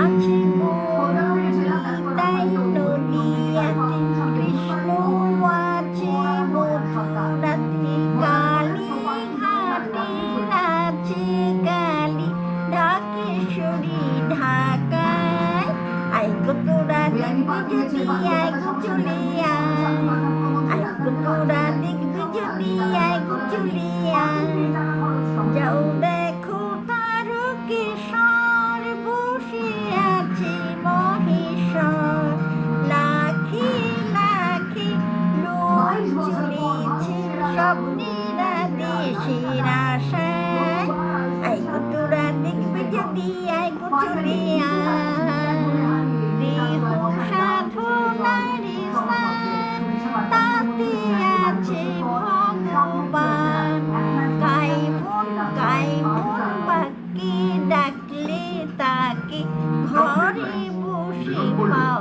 আছে তাই নদিয়াতে কৃষ্ণ আছে মথুরাতে কালী ঘাটে আছে কালী ঢাকেশ্বরী ঢাকায় আই গো তোরা দেখবি যদি আই গো চলে আই গো তোরা দেখবি যদি আই গো চলে যাও দেখো তারকেশ্বর বসে আছে মহেশ্বর লাখে লাখে লোক চলেছে স্বপ্নেরা দেশের আশায় আই গো তোরা দেখবে যদি আই গো চলে দেহ সাধনার স্থান তাতে আছে ভগবান কাইমন বাক্যে ডাকলে তাকে ঘরে বসে পাওয়া